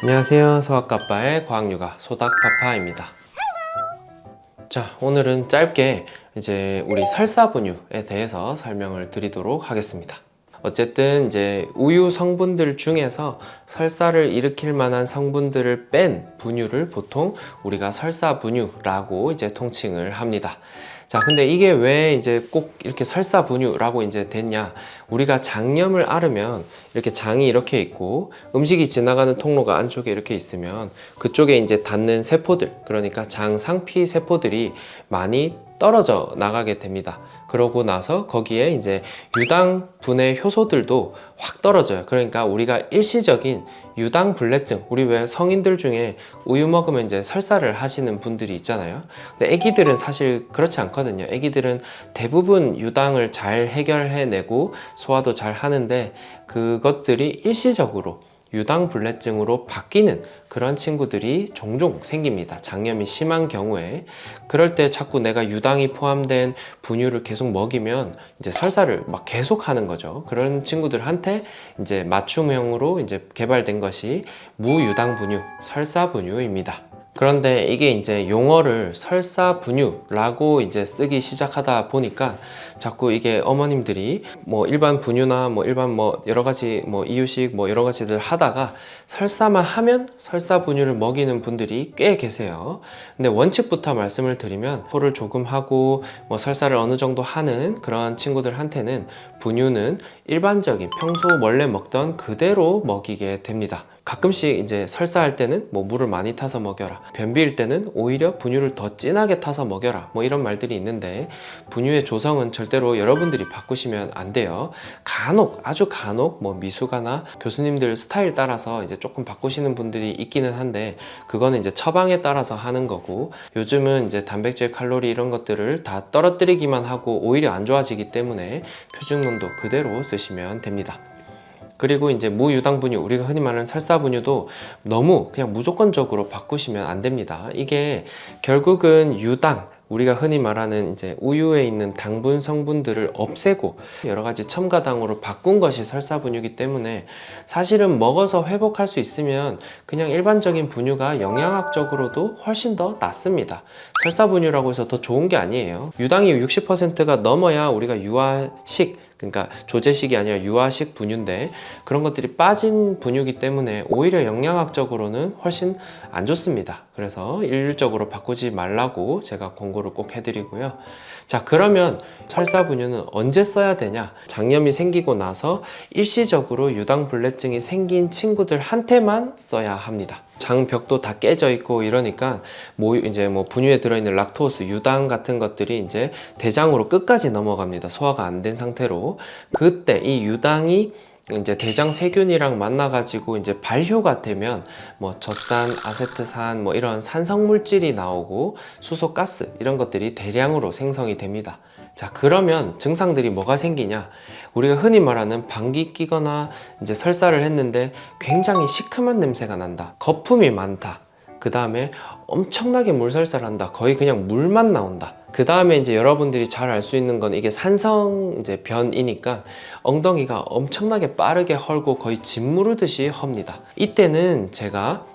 안녕하세요. 소아과빠의 과학육아 소닥파파입니다. 자, 오늘은 짧게 이제 우리 설사분유에 대해서 설명을 드리도록 하겠습니다. 어쨌든 이제 우유 성분들 중에서 설사를 일으킬 만한 성분들을 뺀 분유를 보통 우리가 설사분유라고 이제 통칭을 합니다. 자, 근데 이게 왜 이제 꼭 이렇게 설사분유라고 이제 됐냐? 우리가 장염을 앓으면 이렇게 장이 이렇게 있고 음식이 지나가는 통로가 안쪽에 이렇게 있으면 그쪽에 이제 닿는 세포들, 그러니까 장 상피 세포들이 많이 떨어져 나가게 됩니다. 그러고 나서 거기에 이제 유당분해 효소들도 확 떨어져요. 그러니까 우리가 일시적인 유당불내증, 우리 왜 성인들 중에 우유 먹으면 이제 설사를 하시는 분들이 있잖아요. 근데 애기들은 사실 그렇지 않거든요. 애기들은 대부분 유당을 잘 해결해내고 소화도 잘 하는데 그것들이 일시적으로 유당불내증으로 바뀌는 그런 친구들이 종종 생깁니다. 장염이 심한 경우에. 그럴 때 자꾸 내가 유당이 포함된 분유를 계속 먹이면 이제 설사를 막 계속 하는 거죠. 그런 친구들한테 이제 맞춤형으로 이제 개발된 것이 무유당 분유, 설사 분유입니다. 그런데 이게 이제 용어를 설사분유라고 이제 쓰기 시작하다 보니까 자꾸 이게 어머님들이 뭐 일반 분유나 뭐 일반 뭐 여러 가지 뭐 이유식 뭐 여러 가지들 하다가 설사만 하면 설사분유를 먹이는 분들이 꽤 계세요. 근데 원칙부터 말씀을 드리면 코를 조금 하고 뭐 설사를 어느 정도 하는 그런 친구들한테는 분유는 일반적인 평소 원래 먹던 그대로 먹이게 됩니다. 가끔씩 이제 설사할 때는 뭐 물을 많이 타서 먹여라, 변비일 때는 오히려 분유를 더 진하게 타서 먹여라, 뭐 이런 말들이 있는데 분유의 조성은 절대로 여러분들이 바꾸시면 안 돼요. 간혹, 아주 간혹 뭐 미숙아나 교수님들 스타일 따라서 이제 조금 바꾸시는 분들이 있기는 한데 그거는 이제 처방에 따라서 하는 거고, 요즘은 이제 단백질, 칼로리 이런 것들을 다 떨어뜨리기만 하고 오히려 안 좋아지기 때문에 표준론도 그대로 쓰시면 됩니다. 그리고 이제 무유당분유, 우리가 흔히 말하는 설사분유도 너무 그냥 무조건적으로 바꾸시면 안 됩니다. 이게 결국은 유당, 우리가 흔히 말하는 이제 우유에 있는 당분 성분들을 없애고 여러 가지 첨가당으로 바꾼 것이 설사분유이기 때문에 사실은 먹어서 회복할 수 있으면 그냥 일반적인 분유가 영양학적으로도 훨씬 더 낫습니다. 설사분유라고 해서 더 좋은 게 아니에요. 유당이 60%가 넘어야 우리가 유아식, 그러니까 조제식이 아니라 유아식 분유인데 그런 것들이 빠진 분유이기 때문에 오히려 영양학적으로는 훨씬 안 좋습니다. 그래서 일률적으로 바꾸지 말라고 제가 권고를 꼭 해드리고요. 자, 그러면 설사분유는 언제 써야 되냐? 장염이 생기고 나서 일시적으로 유당불내증이 생긴 친구들한테만 써야 합니다. 장벽도 다 깨져 있고 이러니까 이제 뭐 분유에 들어있는 락토스, 유당 같은 것들이 이제 대장으로 끝까지 넘어갑니다. 소화가 안 된 상태로. 그때 이 유당이 이제 대장 세균이랑 만나가지고 이제 발효가 되면 뭐 젖산, 아세트산 뭐 이런 산성 물질이 나오고 수소가스 이런 것들이 대량으로 생성이 됩니다. 자, 그러면 증상들이 뭐가 생기냐? 우리가 흔히 말하는 방귀 뀌거나 이제 설사를 했는데 굉장히 시큼한 냄새가 난다, 거품이 많다, 그 다음에 엄청나게 물설사를 한다, 거의 그냥 물만 나온다. 그 다음에 이제 여러분들이 잘 알 수 있는 건 이게 산성 이제 변이니까 엉덩이가 엄청나게 빠르게 헐고 거의 짓무르듯이 헙니다. 이때는 제가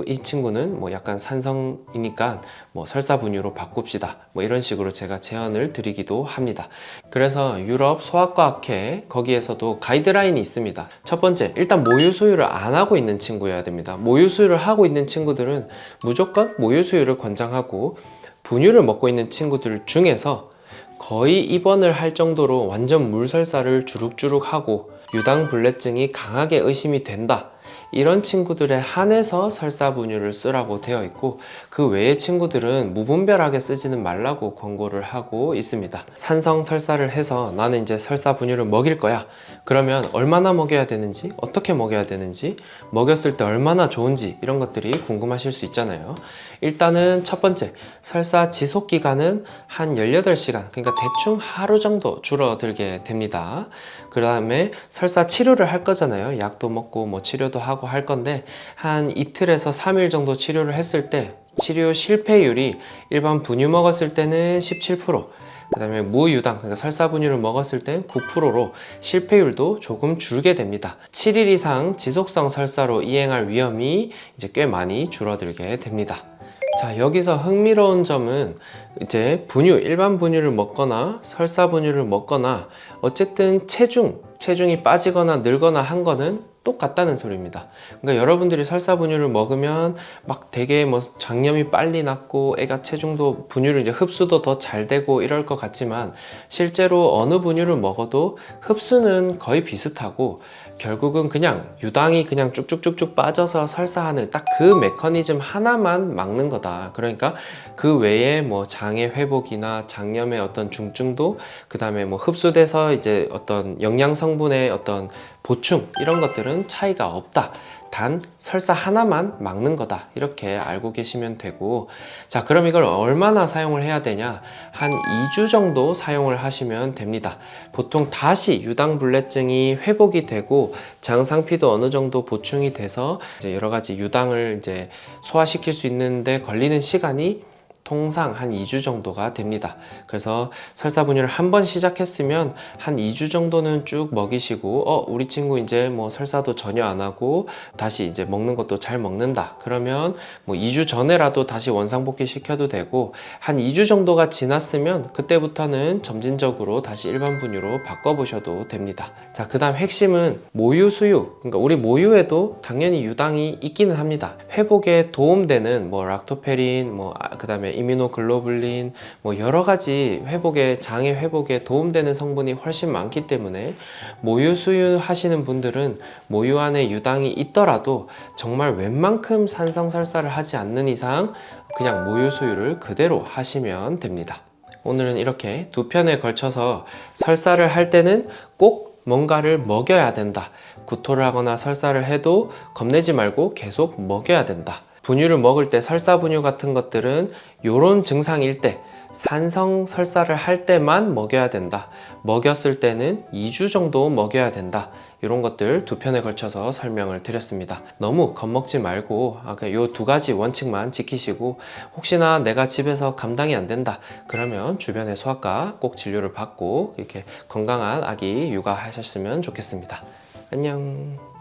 이 친구는 뭐 약간 산성이니까 뭐 설사분유로 바꿉시다, 뭐 이런 식으로 제가 제안을 드리기도 합니다. 그래서 유럽 소아과학회 거기에서도 가이드라인이 있습니다. 첫 번째, 일단 모유 수유를 안 하고 있는 친구여야 됩니다. 모유 수유를 하고 있는 친구들은 무조건 모유 수유를 권장하고, 분유를 먹고 있는 친구들 중에서 거의 입원을 할 정도로 완전 물설사를 주룩주룩 하고 유당불내증이 강하게 의심이 된다, 이런 친구들에 한해서 설사분유를 쓰라고 되어 있고, 그 외의 친구들은 무분별하게 쓰지는 말라고 권고를 하고 있습니다. 산성 설사를 해서 나는 이제 설사분유를 먹일 거야. 그러면 얼마나 먹여야 되는지, 어떻게 먹여야 되는지, 먹였을 때 얼마나 좋은지 이런 것들이 궁금하실 수 있잖아요. 일단은 첫 번째, 설사 지속 기간은 한 18시간, 그러니까 대충 하루 정도 줄어들게 됩니다. 그 다음에 설사 치료를 할 거잖아요. 약도 먹고 뭐 치료도 하고 할 건데 한 이틀에서 3일 정도 치료를 했을 때 치료 실패율이 일반 분유 먹었을 때는 17%, 그 다음에 무유당, 그러니까 설사분유를 먹었을 땐 9%로 실패율도 조금 줄게 됩니다. 7일 이상 지속성 설사로 이행할 위험이 이제 꽤 많이 줄어들게 됩니다. 자, 여기서 흥미로운 점은 이제 일반 분유를 먹거나 설사 분유를 먹거나 어쨌든 체중이 빠지거나 늘거나 한 거는 똑같다는 소리입니다. 그러니까 여러분들이 설사 분유를 먹으면 막 되게 뭐 장염이 빨리 낫고 애가 체중도 분유를 이제 흡수도 더 잘 되고 이럴 것 같지만 실제로 어느 분유를 먹어도 흡수는 거의 비슷하고 결국은 그냥 유당이 그냥 쭉쭉쭉쭉 빠져서 설사하는 딱 그 메커니즘 하나만 막는 거다. 그러니까 그 외에 뭐 장의 회복이나 장염의 어떤 중증도, 그 다음에 뭐 흡수돼서 이제 어떤 영양 성분의 어떤 보충 이런 것들은 차이가 없다. 단 설사 하나만 막는 거다. 이렇게 알고 계시면 되고, 자, 그럼 이걸 얼마나 사용을 해야 되냐? 한 2주 정도 사용을 하시면 됩니다. 보통 다시 유당불내증이 회복이 되고 장상피도 어느 정도 보충이 돼서 이제 여러 가지 유당을 이제 소화시킬 수 있는데 걸리는 시간이 통상 한 2주 정도가 됩니다. 그래서 설사분유를 한 번 시작했으면 한 2주 정도는 쭉 먹이시고, 우리 친구 이제 뭐 설사도 전혀 안 하고 다시 이제 먹는 것도 잘 먹는다. 그러면 뭐 2주 전에라도 다시 원상복귀 시켜도 되고, 한 2주 정도가 지났으면 그때부터는 점진적으로 다시 일반 분유로 바꿔보셔도 됩니다. 자, 그 다음 핵심은 모유 수유. 그러니까 우리 모유에도 당연히 유당이 있기는 합니다. 회복에 도움되는 뭐 락토페린, 그 다음에 이뮤노글로불린, 뭐 여러 가지 장의 회복에 도움되는 성분이 훨씬 많기 때문에 모유 수유 하시는 분들은 모유 안에 유당이 있더라도 정말 웬만큼 산성설사를 하지 않는 이상 그냥 모유 수유를 그대로 하시면 됩니다. 오늘은 이렇게 두 편에 걸쳐서 설사를 할 때는 꼭 뭔가를 먹여야 된다. 구토를 하거나 설사를 해도 겁내지 말고 계속 먹여야 된다. 분유를 먹을 때 설사 분유 같은 것들은 요런 증상일 때, 산성 설사를 할 때만 먹여야 된다. 먹였을 때는 2주 정도 먹여야 된다. 이런 것들 두 편에 걸쳐서 설명을 드렸습니다. 너무 겁먹지 말고 요 두 가지 원칙만 지키시고, 혹시나 내가 집에서 감당이 안 된다 그러면 주변의 소아과 꼭 진료를 받고 이렇게 건강한 아기 육아하셨으면 좋겠습니다. 안녕.